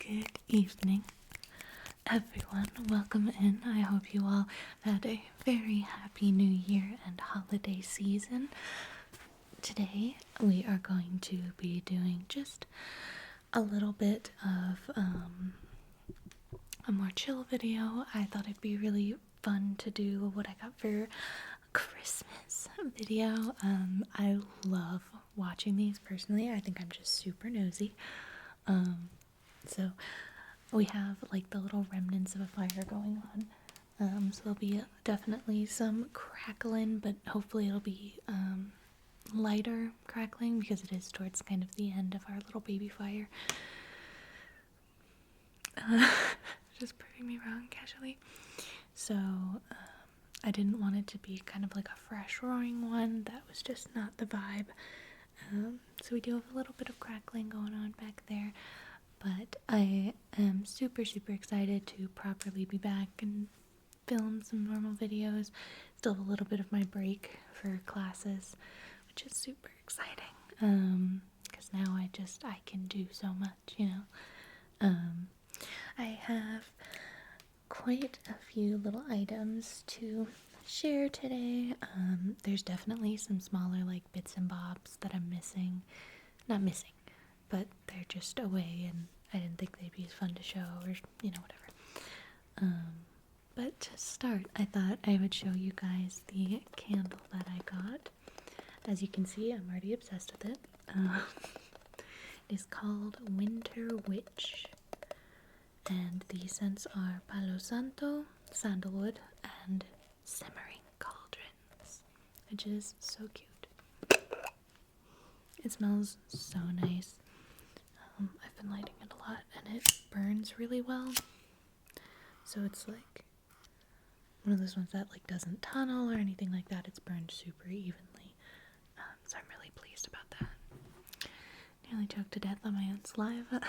Good evening, everyone. Welcome in. I hope you all had a very happy new year and holiday season. Today, we are going to be doing just a little bit of a more chill video. I thought it'd be really fun to do what I got for Christmas video. I love watching these personally. I think I'm just super nosy. So we have like the little remnants of a fire going on. So there'll be definitely some crackling, but hopefully it'll be lighter crackling because it is towards kind of the end of our little baby fire. Just proving me wrong casually. So I didn't want it to be kind of like a fresh roaring one. That was just not the vibe. So we do have a little bit of crackling going on back there. But I am super excited to properly be back and film some normal videos. Still have a little bit of my break for classes, which is super exciting. Because now I can do so much, you know. I have quite a few little items to share today. There's definitely some smaller like bits and bobs that I'm missing. Not missing, but they're just away and I didn't think they'd be as fun to show or, you know, whatever. But to start, I thought I would show you guys the candle that I got. As you can see, I'm already obsessed with it. It is called Winter Witch. And the scents are Palo Santo, sandalwood, and simmering cauldrons, which is so cute. It smells so nice. I've been lighting it a lot and it burns really well. So it's like one of those ones that like doesn't tunnel or anything like that. It's burned super evenly. So I'm really pleased about that. Nearly choked to death on my own saliva.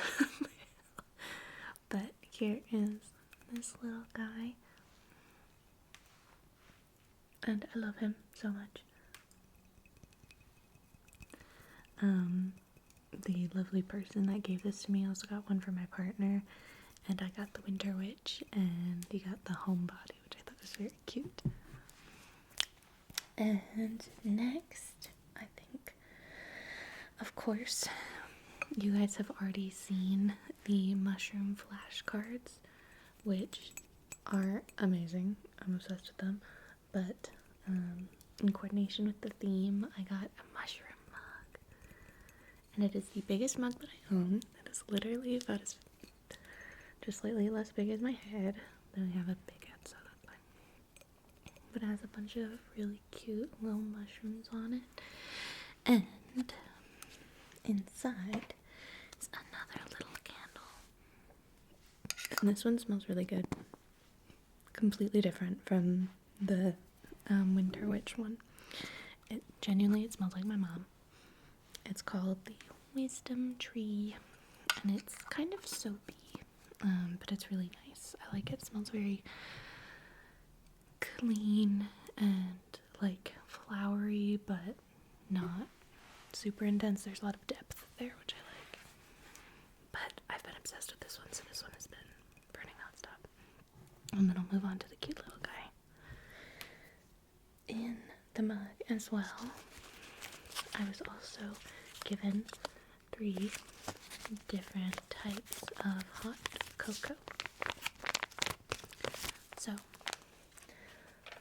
But here is this little guy. And I love him so much. The lovely person that gave this to me also got one for my partner, and I got the Winter Witch, and he got the Homebody, which I thought was very cute. And next, I think, of course, you guys have already seen the mushroom flashcards, which are amazing. I'm obsessed with them, but in coordination with the theme, I got a mushroom mug, and it is the biggest mug that I own. It is literally about as just slightly less big as my head. Then I have a big head, so that's fine. But it has a bunch of really cute little mushrooms on it, and inside is another little candle. And this one smells really good. Completely different from the Winter Witch one. It smells like my mom. It's called the Wisdom Tree, and it's kind of soapy, but it's really nice. I like it. It smells very clean and like flowery, but not super intense. There's a lot of depth there, which I like. But I've been obsessed with this one, so this one has been burning nonstop. And then I'll move on to the cute little guy. In the mug as well, I was also given 3 different types of hot cocoa. So,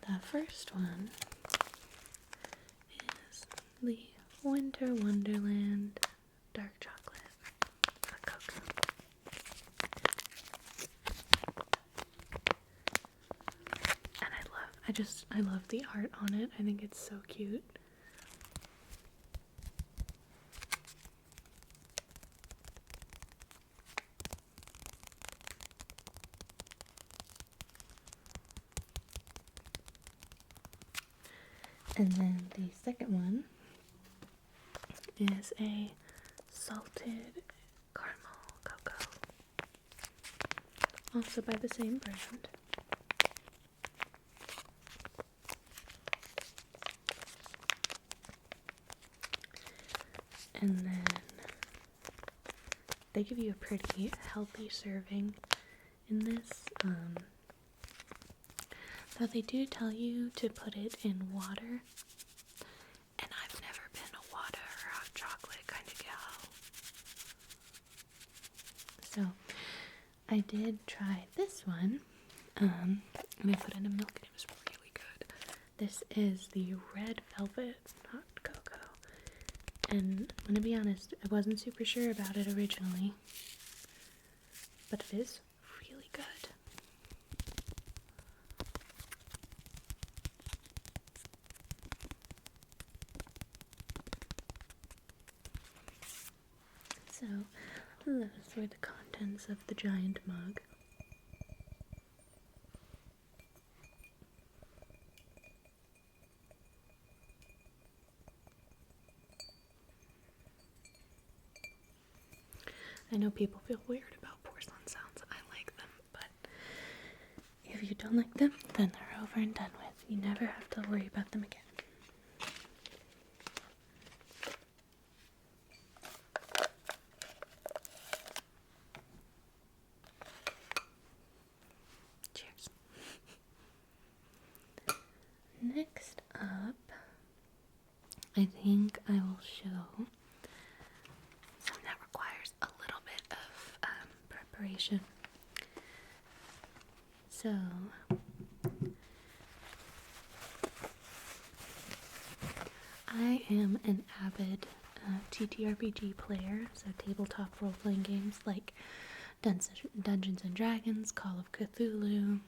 the first one is the Winter Wonderland dark chocolate hot cocoa. And I love the art on it. I think it's so cute. And then the second one is a salted caramel cocoa, also by the same brand. And then they give you a pretty healthy serving in this. Though they do tell you to put it in water, and I've never been a water or hot chocolate kind of gal. So I did try this one, and I put in a milk and it was really good. This is the red velvet hot cocoa, and I'm gonna be honest, I wasn't super sure about it originally, but it is really good. So, those were the contents of the giant mug. I know people feel weird about porcelain sounds. I like them, but if you don't like them, then they're over and done with. You never have to worry about them again. Cheers. Next up, I think I will show something that requires a little bit of preparation. So, I am an avid TTRPG player, so tabletop role-playing games like Dungeons and Dragons, Call of Cthulhu,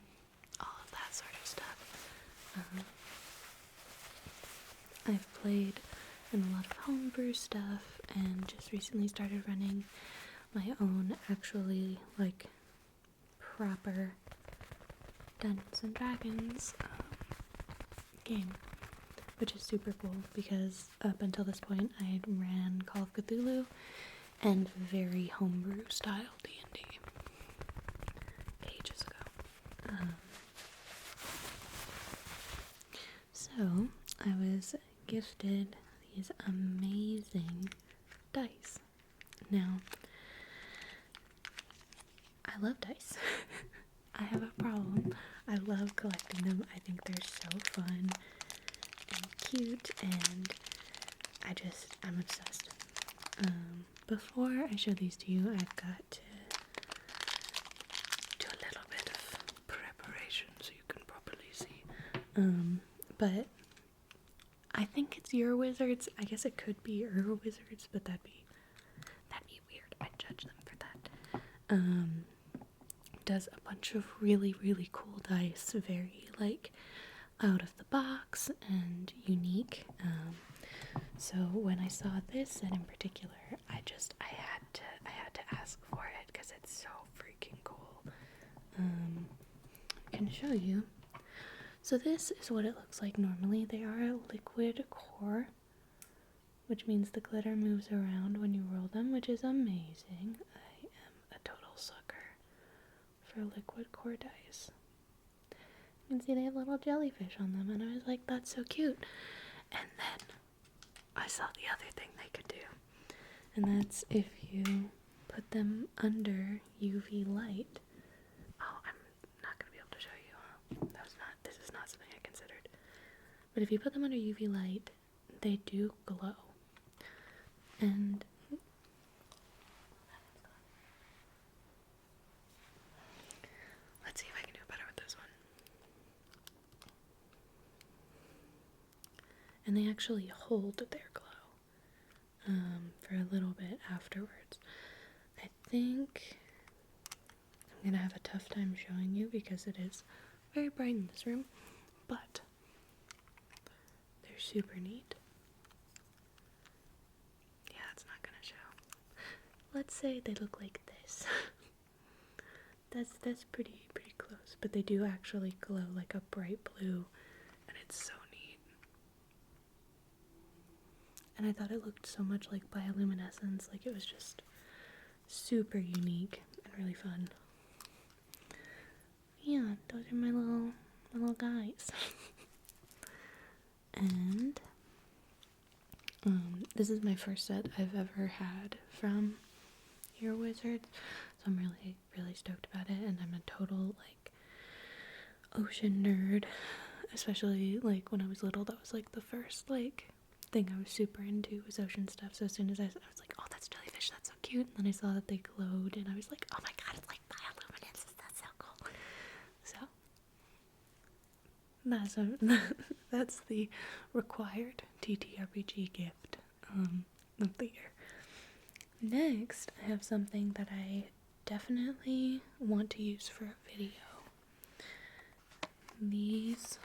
all of that sort of stuff. I've played in a lot of homebrew stuff, and just recently started running my own actually like proper Dungeons and Dragons game, which is super cool because up until this point I had ran Call of Cthulhu and very homebrew style D&D ages ago. So I was gifted these amazing dice. Now, I love dice. I have a problem. I love collecting them. I think they're so fun and cute, and I'm obsessed. Before I show these to you, I've got to do a little bit of preparation so you can properly see. But I think it's your wizards. I guess it could be your wizards, but that'd be weird. I'd judge them for that. Does a bunch of really, really cool dice, very like out of the box and unique. So when I saw this set in particular, I had to ask for it because it's so freaking cool. I can show you. So this is what it looks like normally. They are a liquid core, which means the glitter moves around when you roll them, which is amazing. I am a total sucker for liquid core dice. You can see they have little jellyfish on them, and I was like, that's so cute. And then I saw the other thing they could do, and that's if you put them under UV light. Oh, I'm not going to be able to show you. This is not something I considered. But if you put them under UV light, they do glow. And let's see if I can do better with this one. And they actually hold their glow for a little bit afterwards. I think I'm gonna have a tough time showing you because it is very bright in this room, but they're super neat. Yeah, it's not gonna show. Let's say they look like this. That's pretty close, but they do actually glow like a bright blue, and it's so neat. And I thought it looked so much like bioluminescence, like it was just super unique and really fun. Yeah, those are my little guys. And this is my first set I've ever had from ear wizards. So I'm really, really stoked about it, and I'm a total, like, ocean nerd. Especially, like, when I was little, that was, like, the first, like, thing I was super into was ocean stuff. So as soon as I was like, oh, that's jellyfish, that's so cute. And then I saw that they glowed, and I was like, oh my god, it's like bioluminescence, that's so cool. So that's the required TTRPG gift of the year. Next, I have something that I definitely want to use for a video. This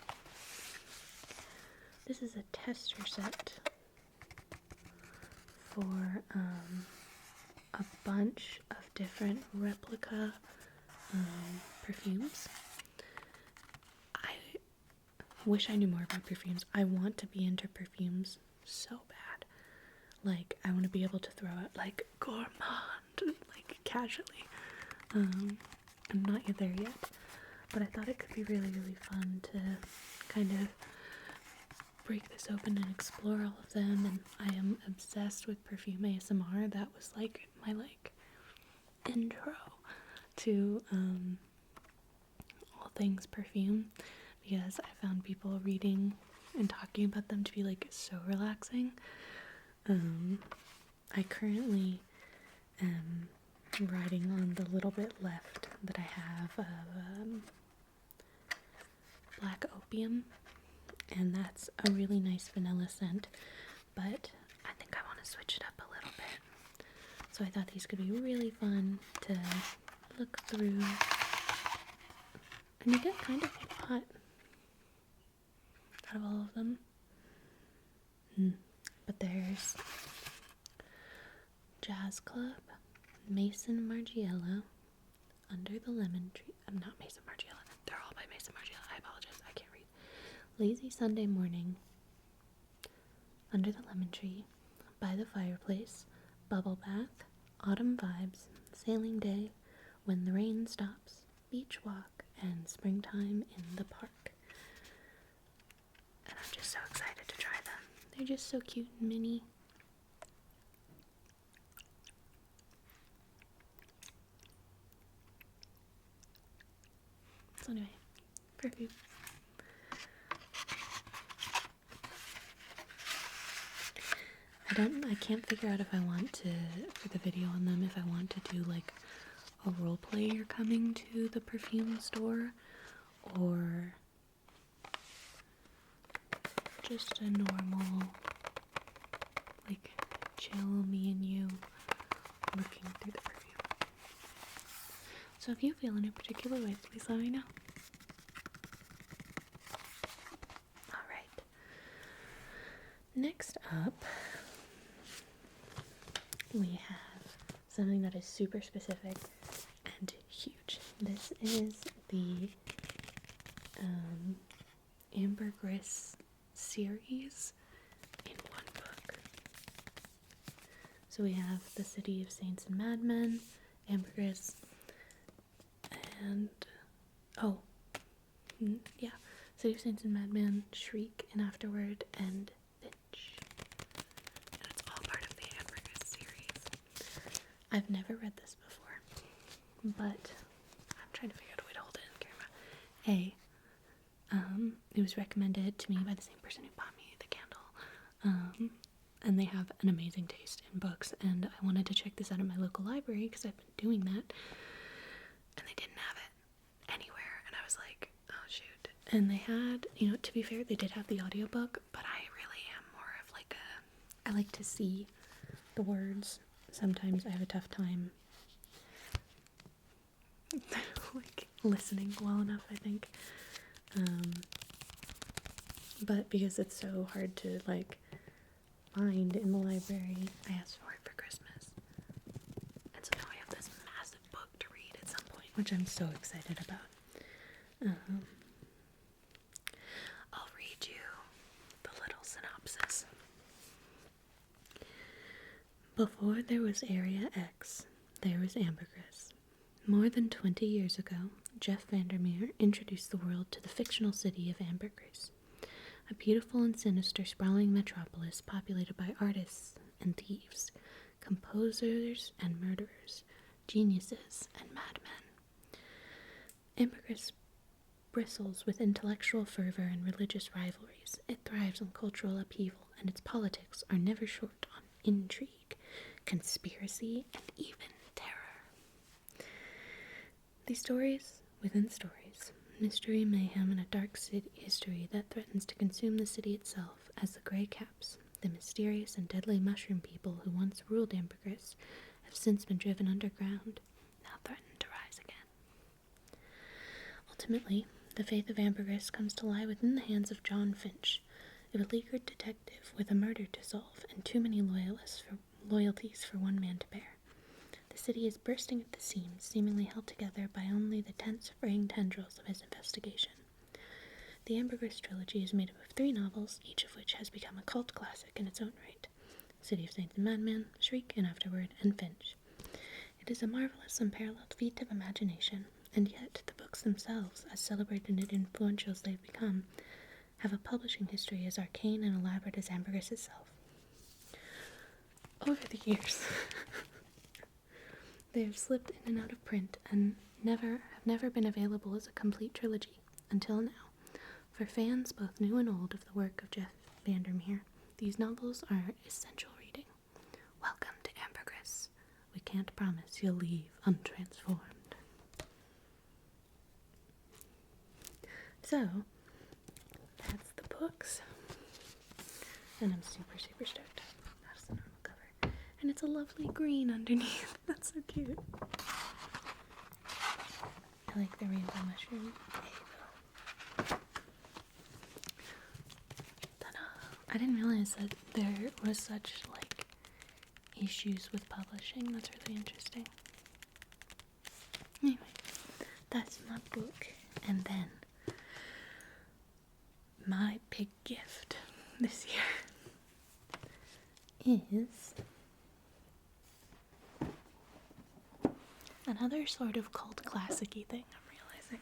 is a tester set for a bunch of different replica perfumes. I wish I knew more about perfumes. I want to be into perfumes so bad. Like, I want to be able to throw out, like, gourmand, like, casually. I'm not yet there yet, but I thought it could be really, really fun to kind of break this open and explore all of them. And I am obsessed with perfume ASMR. That was, like, my, like, intro to all things perfume, because I found people reading and talking about them to be, like, so relaxing. I currently am riding on the little bit left that I have of Black Opium, and that's a really nice vanilla scent, but I think I want to switch it up a little bit. So I thought these could be really fun to look through, and you get kind of a lot out of all of them. But there's Jazz Club, Mason Margiela, Under the Lemon Tree. I'm not Mason Margiela. They're all by Mason Margiela. I apologize. I can't read. Lazy Sunday Morning, Under the Lemon Tree, By the Fireplace, Bubble Bath, Autumn Vibes, Sailing Day, When the Rain Stops, Beach Walk, and Springtime in the Park. And I'm just so excited to try them. They're just so cute and mini. So anyway, perfume. I can't figure out if I want to, for the video on them, if I want to do like a roleplay you're coming to the perfume store, or just a normal, like, chill me and you looking through the perfume. So if you feel in a particular way, please let me know. Alright. Next up, we have something that is super specific and huge. This is the Ambergris series in one book. So we have The City of Saints and Madmen, Ambergris, and City of Saints and Madmen, Shriek, and Afterward, and Finch. And it's all part of the Ambergris series. I've never read this before, but I'm trying to figure out a way to hold it in camera. It was recommended to me by the same person who bought me the candle, and they have an amazing taste in books, and I wanted to check this out at my local library because I've been doing that, and they didn't have it anywhere, and I was like, oh shoot. And they had, to be fair, they did have the audiobook, but I really am more of like I like to see the words. Sometimes I have a tough time like listening well enough, I think. But because it's so hard to like find in the library, I asked for it for Christmas. And so now I have this massive book to read at some point, which I'm so excited about. I'll read you the little synopsis. Before there was Area X, there was Ambergris. More than 20 years ago, Jeff Vandermeer introduced the world to the fictional city of Ambergris, a beautiful and sinister sprawling metropolis populated by artists and thieves, composers and murderers, geniuses and madmen. Ambergris bristles with intellectual fervor and religious rivalries. It thrives on cultural upheaval, and its politics are never short on intrigue, conspiracy, and even terror. These stories within stories, mystery, mayhem, and a dark history that threatens to consume the city itself, as the Grey Caps, the mysterious and deadly mushroom people who once ruled Ambergris, have since been driven underground, now threaten to rise again. Ultimately, the fate of Ambergris comes to lie within the hands of John Finch, a beleaguered detective with a murder to solve and too many loyalties for one man to bear. The city is bursting at the seams, seemingly held together by only the tense, fraying tendrils of his investigation. The Ambergris trilogy is made up of 3 novels, each of which has become a cult classic in its own right: City of Saints and Madmen, Shriek, and Afterward, and Finch. It is a marvelous, unparalleled feat of imagination, and yet the books themselves, as celebrated and influential as they've become, have a publishing history as arcane and elaborate as Ambergris itself. Over the years, they have slipped in and out of print and have never been available as a complete trilogy, until now. For fans both new and old of the work of Jeff Vandermeer, these novels are essential reading. Welcome to Ambergris. We can't promise you'll leave untransformed. So, that's the books. And I'm super, super stoked. That's the normal cover. And it's a lovely green underneath. That's so cute. I like the rainbow mushroom. I didn't realize that there was such, issues with publishing. That's really interesting. Anyway, that's my book. And then, my big gift this year is another sort of cult classic-y thing, I'm realizing.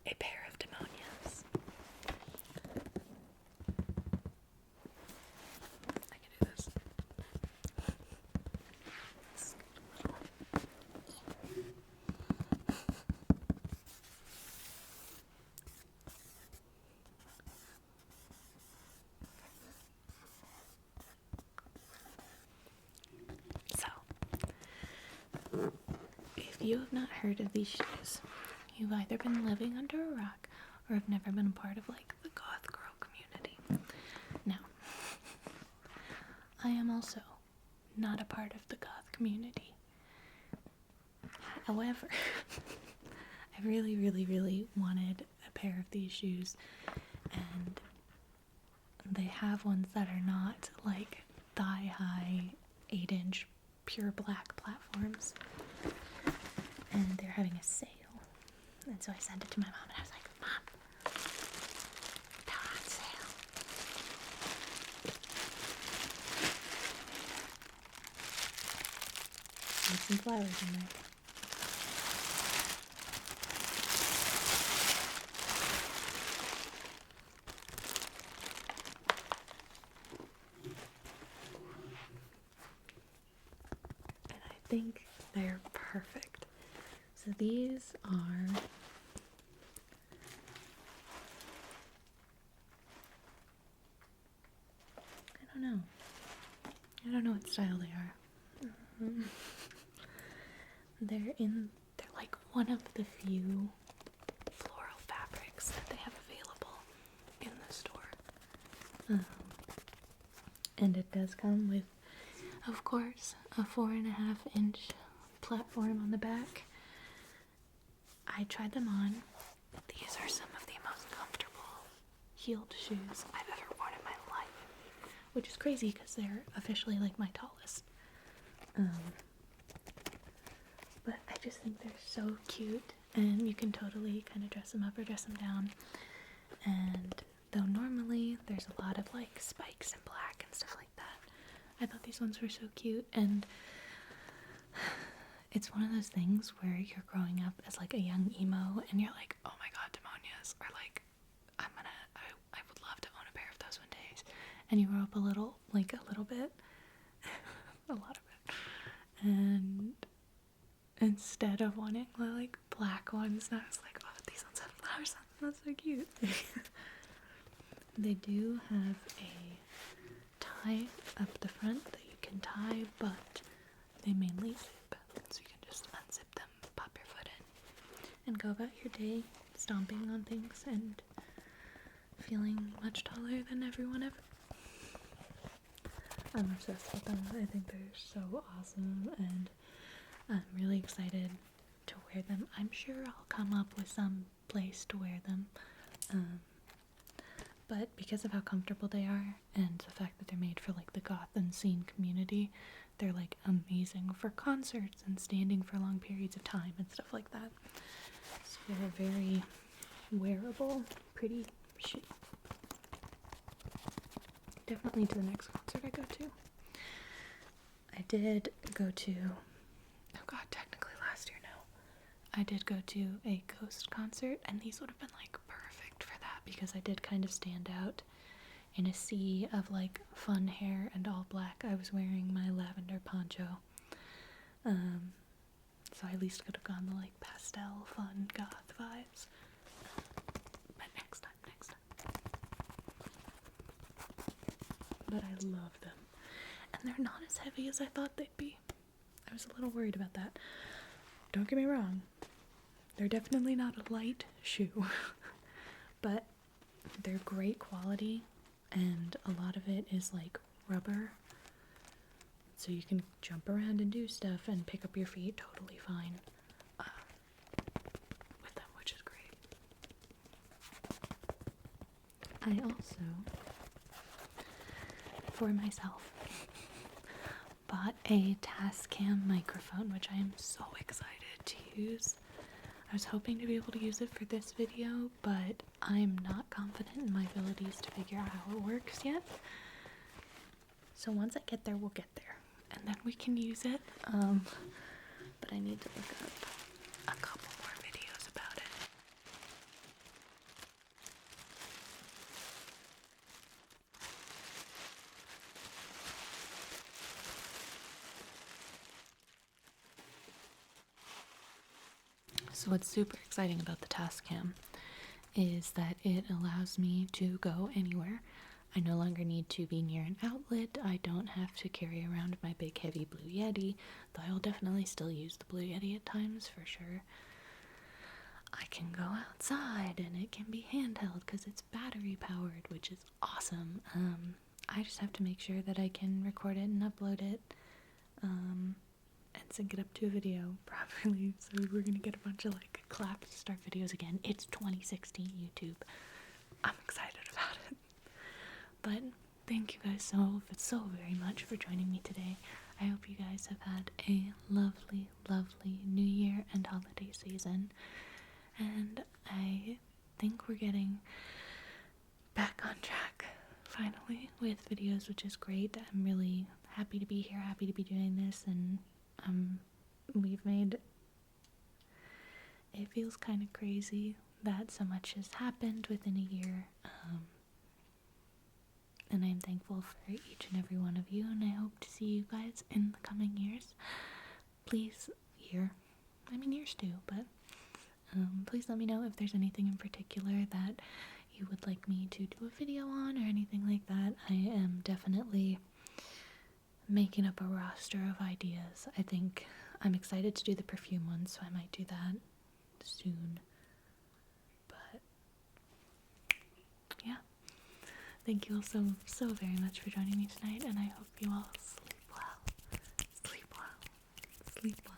A pair of demonias. I can do this. If you have not heard of these shoes, you've either been living under a rock or have never been a part of, the goth girl community. Now, I am also not a part of the goth community. However, I really, really, really wanted a pair of these shoes, and they have ones that are not, thigh-high, 8-inch, pure black platforms. And they're having a sale. And so I sent it to my mom and I was like, Mom, they're on sale. There's some flowers in there. And I think they're perfect. So these are, I don't know what style they are. They're like one of the few floral fabrics that they have available in the store. And it does come with, of course, a 4.5-inch platform on the back. I tried them on. These are some of the most comfortable heeled shoes I've ever worn in my life, which is crazy because they're officially my tallest. But I just think they're so cute, and you can totally kind of dress them up or dress them down. And though normally there's a lot of spikes and black and stuff like that, I thought these ones were so cute. And it's one of those things where you're growing up as a young emo and you're like, oh my god, demonias, or I would love to own a pair of those one day. And you grow up a little bit instead of wanting the like black ones. And I was like, oh, these ones have flowers on them. That's so cute. They do have a tie up the front that you can tie, but they mainly zip. So you can just unzip them, pop your foot in, and go about your day stomping on things and feeling much taller than everyone ever. I'm obsessed with them. I think they're so awesome, and I'm really excited to wear them. I'm sure I'll come up with some place to wear them, but because of how comfortable they are and the fact that they're made for like the goth and scene community, they're like amazing for concerts and standing for long periods of time and stuff like that. So they're a very wearable, pretty shoe. Definitely to the next concert I go to. I did go to, oh god, technically last year now. I did go to a Ghost concert, and these would have been like perfect for that because I did kind of stand out in a sea of like fun hair and all black. I was wearing my lavender poncho. So I at least could have gone the like pastel, fun, goth vibes. But next time. But I love them. And they're not as heavy as I thought they'd be. I was a little worried about that. Don't get me wrong. They're definitely not a light shoe. But they're great quality, and a lot of it is like rubber. So you can jump around and do stuff and pick up your feet totally fine with them, which is great. I also, for myself, bought a Tascam microphone, which I am so excited to use. I was hoping to be able to use it for this video, but I'm not confident in my abilities to figure out how it works yet. So once I get there, we'll get there, and then we can use it. But I need to look up a couple more videos about it. So what's super exciting about the Tascam is that it allows me to go anywhere. I no longer need to be near an outlet. I don't have to carry around my big heavy Blue Yeti, though I will definitely still use the Blue Yeti at times for sure. I can go outside and it can be handheld because it's battery powered, which is awesome. I just have to make sure that I can record it and upload it and sync it up to a video properly. So we're gonna get a bunch of like clap to start videos again. It's 2016 YouTube. I'm excited about it. But thank you guys so very much for joining me today. I hope you guys have had a lovely, lovely New Year and holiday season. And I think we're getting back on track finally with videos, which is great. I'm really happy to be here, happy to be doing this, and we've made, it feels kind of crazy that so much has happened within a year, and I'm thankful for each and every one of you, and I hope to see you guys in the coming years. Please, years too, but please let me know if there's anything in particular that you would like me to do a video on or anything like that. I am definitely making up a roster of ideas. I think I'm excited to do the perfume one, so I might do that soon. But yeah, thank you all so very much for joining me tonight, and I hope you all sleep well, sleep well, sleep well.